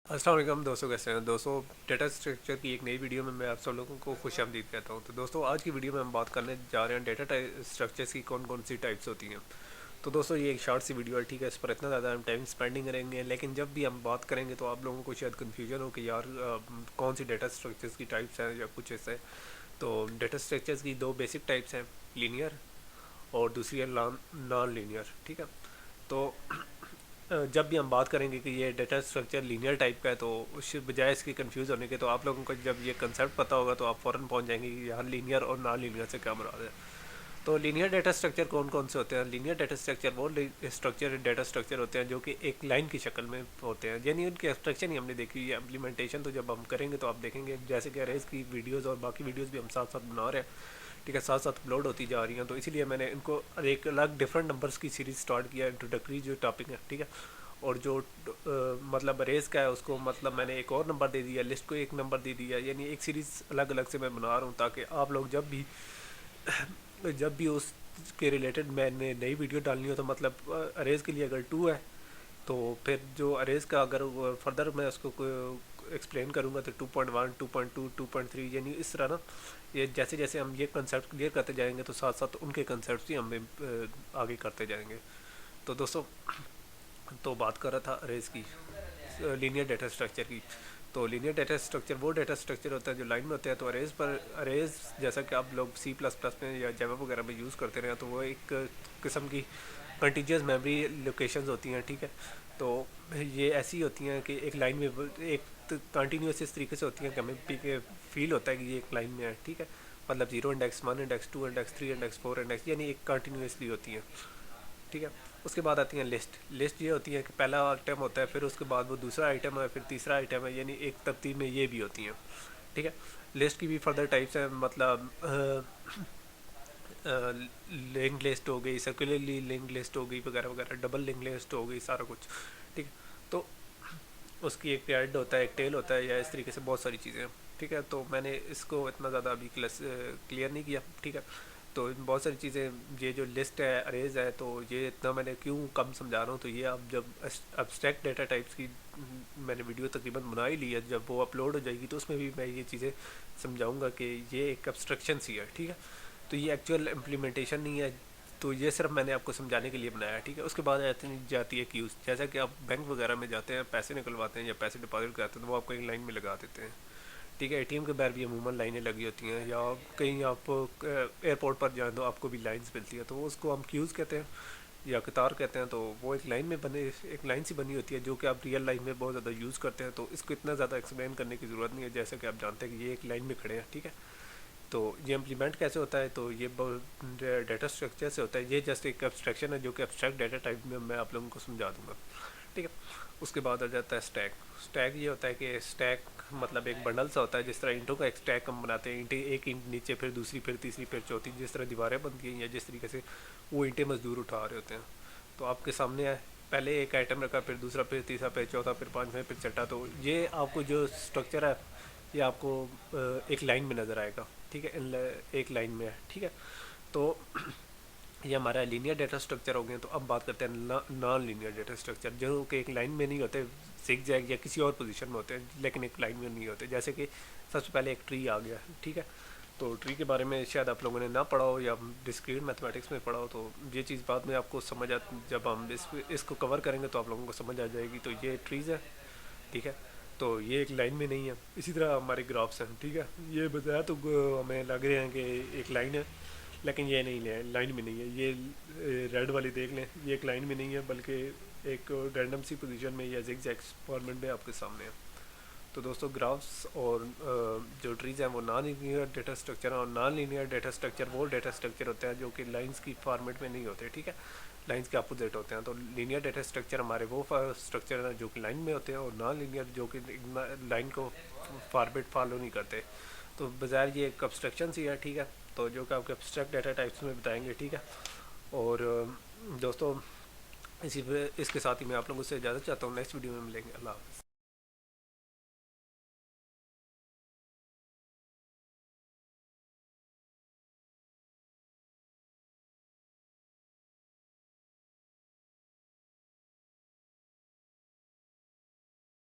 अस्सलाम वालेकुम दोस्तों, कैसे हैं दोस्तों। डेटा स्ट्रक्चर की एक नई वीडियो में मैं आप सब लोगों को खुशामदीद कहता हूं। तो दोस्तों, आज की वीडियो में हम बात करने जा रहे हैं डेटा स्ट्रक्चर्स की कौन कौन सी टाइप्स होती हैं। तो दोस्तों, ये एक शॉर्ट सी वीडियो है, ठीक है। इस पर इतना ज़्यादा हम टाइम स्पेंडिंग करेंगे, लेकिन जब भी हम बात करेंगे तो आप लोगों को शायद कन्फ्यूजन हो कि यार कौन सी डेटा स्ट्रक्चर्स की टाइप्स हैं या कुछ ऐसे। तो डेटा स्ट्रक्चर्स की दो बेसिक टाइप्स हैं, लीनियर और दूसरी है नॉन लीनियर, ठीक है। तो जब भी हम बात करेंगे कि ये डेटा स्ट्रक्चर लीनियर टाइप का है, तो उसके बजाय इसके कंफ्यूज होने के, तो आप लोगों को जब ये कंसेप्ट पता होगा तो आप फ़ौरन पहुंच जाएंगे कि यहाँ लीनियर और नॉन लीनियर से क्या मुराद है। तो लीनियर डेटा स्ट्रक्चर कौन कौन से होते हैं। लीनियर डेटा स्ट्रक्चर वो स्ट्रक्चर डेटा स्ट्रक्चर होते हैं जो कि एक लाइन की शक्ल में होते हैं, यानी उनकी एब्स्ट्रक्शन ही हमने देखी है। इम्प्लीमेंटेशन तो जब हम करेंगे तो आप देखेंगे, जैसे कि अरेज की वीडियोज़ और बाकी वीडियोज़ भी हम साथ साथ बना रहे हैं, ठीक है, साथ साथ अपलोड होती जा रही हैं। तो इसीलिए मैंने इनको एक अलग डिफरेंट नंबर्स की सीरीज़ स्टार्ट किया, इंट्रोडक्टरी जो टॉपिक है, ठीक है। और जो मतलब अरेज का है उसको मतलब मैंने एक और नंबर दे दिया, लिस्ट को एक नंबर दे दिया, यानी एक सीरीज़ अलग अलग से मैं बना रहा हूँ, ताकि आप लोग जब भी उस के रिलेटेड मैंने नई वीडियो डालनी हो, तो मतलब अरेज के लिए अगर 2 है तो फिर जो अरेज का अगर फर्दर मैं उसको एक्सप्लेन करूँगा तो 2.1, 2.2, 2.3, यानी इस तरह ना, ये जैसे जैसे हम ये कंसेप्ट क्लियर करते जाएंगे तो साथ साथ उनके कंसेप्ट भी हम आगे करते जाएंगे। तो दोस्तों, तो बात कर रहा था अरेज की, लीनियर डेटा स्ट्रक्चर की। तो लीनियर डेटा स्ट्रक्चर वो डेटा स्ट्रक्चर होता है जो लाइन में होते हैं। तो अरेज जैसा कि आप लोग सी प्लस प्लस में या जावा वगैरह में यूज़ करते रहे, तो वो एक किस्म की कंटिन्यूस मेमोरी लोकेशंस होती हैं, ठीक है। तो ये ऐसी होती हैं कि एक लाइन में एक कंटिन्यूस इस तरीके से होती हैं कि हमें फील होता है कि ये एक लाइन में है, ठीक है। मतलब 0 index, 1 index, 2 index, 3 index, 4 index, यानी एक कंटिन्यूसली होती हैं, ठीक है। उसके बाद आती हैं लिस्ट। लिस्ट ये होती है कि पहला आइटम होता है, फिर उसके बाद वो दूसरा आइटम है, फिर तीसरा आइटम है, यानी एक तरतीब में ये भी होती हैं, ठीक है। लिस्ट की भी फर्दर टाइप्स हैं, मतलब लिंक लिस्ट हो गई, सर्कुलरली लिंक लिस्ट हो गई, वगैरह वगैरह, डबल लिंक लिस्ट हो गई, सारा कुछ, ठीक है। तो उसकी एक हेड होता है, एक टेल होता है, या इस तरीके से बहुत सारी चीज़ें हैं, ठीक है। तो मैंने इसको इतना ज़्यादा अभी क्लियर नहीं किया, ठीक है। तो बहुत सारी चीज़ें, ये जो लिस्ट है, अरेज है, तो ये इतना मैंने क्यों कम समझा रहा हूँ, तो ये आप जब अब्स्ट्रैक्ट डेटा टाइप्स की मैंने वीडियो तकरीबन बना ही ली है, जब वो अपलोड हो जाएगी तो उसमें भी मैं ये चीज़ें समझाऊंगा कि ये एक अब्स्ट्रक्शन सी है, ठीक है। तो ये एक्चुअल इम्प्लीमेंटेशन नहीं है, तो ये सिर्फ मैंने आपको समझाने के लिए बनाया है, ठीक है। उसके बाद जाती है क्यूज़। जैसा कि आप बैंक वगैरह में जाते हैं, पैसे निकलवाते हैं या पैसे डिपॉजिट कराते हैं, तो वो आपको एक लाइन में लगा देते हैं, ठीक है। एटीएम के बाहर भी अमूमन लाइनें लगी होती हैं, या कहीं आप एयरपोर्ट पर जाएं तो आपको भी लाइंस मिलती है, तो उसको हम क्यूज़ कहते हैं या कतार कहते हैं। तो वो एक लाइन में बने, एक लाइन सी बनी होती है जो कि आप रियल लाइफ में बहुत ज़्यादा यूज़ करते हैं। तो इसको इतना ज़्यादा एक्सप्लेन करने की ज़रूरत नहीं है, जैसे कि आप जानते हैं कि ये एक लाइन में खड़े हैं, ठीक है। तो ये इम्प्लीमेंट कैसे होता है, तो ये डेटा स्ट्रक्चर से होता है। ये जस्ट एक एब्स्ट्रैक्शन है जो कि एब्स्ट्रैक्ट डेटा टाइप में मैं आप लोगों को समझा दूंगा, ठीक है। उसके बाद आ जाता है स्टैक। स्टैक ये होता है कि स्टैक मतलब एक बंडल सा होता है, जिस तरह ईंटों का एक स्टैक हम बनाते हैं, ईंटें एक ईंट नीचे, फिर दूसरी, फिर तीसरी, फिर चौथी, जिस तरह दीवारें बनती हैं या जिस तरीके से वो ईंटें मजदूर उठा रहे होते हैं। तो आपके सामने है, पहले एक आइटम रखा, फिर दूसरा, फिर तीसरा, फिर चौथा, फिर पाँचवें, फिर छठा। तो ये आपको जो स्ट्रक्चर है, ये आपको एक लाइन में नज़र आएगा, ठीक है, एक लाइन में है, ठीक है। तो ये हमारा लीनियर डेटा स्ट्रक्चर हो गया। तो अब बात करते हैं नॉन लीनियर डेटा स्ट्रक्चर, जो कि एक लाइन में नहीं होते, जिग जैग या किसी और पोजीशन में होते हैं, लेकिन एक लाइन में नहीं होते। जैसे कि सबसे पहले एक ट्री आ गया, ठीक है। तो ट्री के बारे में शायद आप लोगों ने ना पढ़ा हो या डिस्क्रीट मैथमेटिक्स में पढ़ा हो, तो ये चीज़ बाद में आपको समझ आ, जब हम इसको कवर करेंगे तो आप लोगों को समझ आ जाएगी। तो ये ट्रीज़ है, ठीक है। तो ये एक लाइन में नहीं है। इसी तरह हमारे ग्राफ्स हैं, ठीक है। ये बताया तो हमें लग रहे हैं कि एक लाइन है, लेकिन ये नहीं है, लाइन में नहीं है। ये रेड वाली देख लें, ये एक लाइन में नहीं है, बल्कि एक रैंडम सी पोजीशन में या जिग-जैग फॉर्मेट में आपके सामने है। तो दोस्तों, ग्राफ्स और जो ट्रीज़ हैं वो नॉन लीनियर डेटा स्ट्रक्चर है, और नॉन लीनियर डेटा स्ट्रक्चर वो डेटा स्ट्रक्चर होता है जो कि लाइंस की फॉर्मेट में नहीं होते, ठीक है। लाइंस के अपोजिट होते हैं। तो लीनियर डेटा स्ट्रक्चर हमारे वो स्ट्रक्चर हैं जो कि लाइन में होते हैं, और नॉन लीनियर जो कि लाइन को फॉर्मेट फॉलो नहीं करते। तो बज़ाहिर ये एक अब्स्ट्रक्शन सी है, ठीक है। तो जो कि आपके अब्स्ट्रैक्ट डेटा टाइप्स में बताएंगे, ठीक है। और दोस्तों, इसके साथ ही मैं आप लोगों से इजाज़त चाहता हूँ। नेक्स्ट वीडियो में मिलेंगे। अल्लाह हाफ़िज़।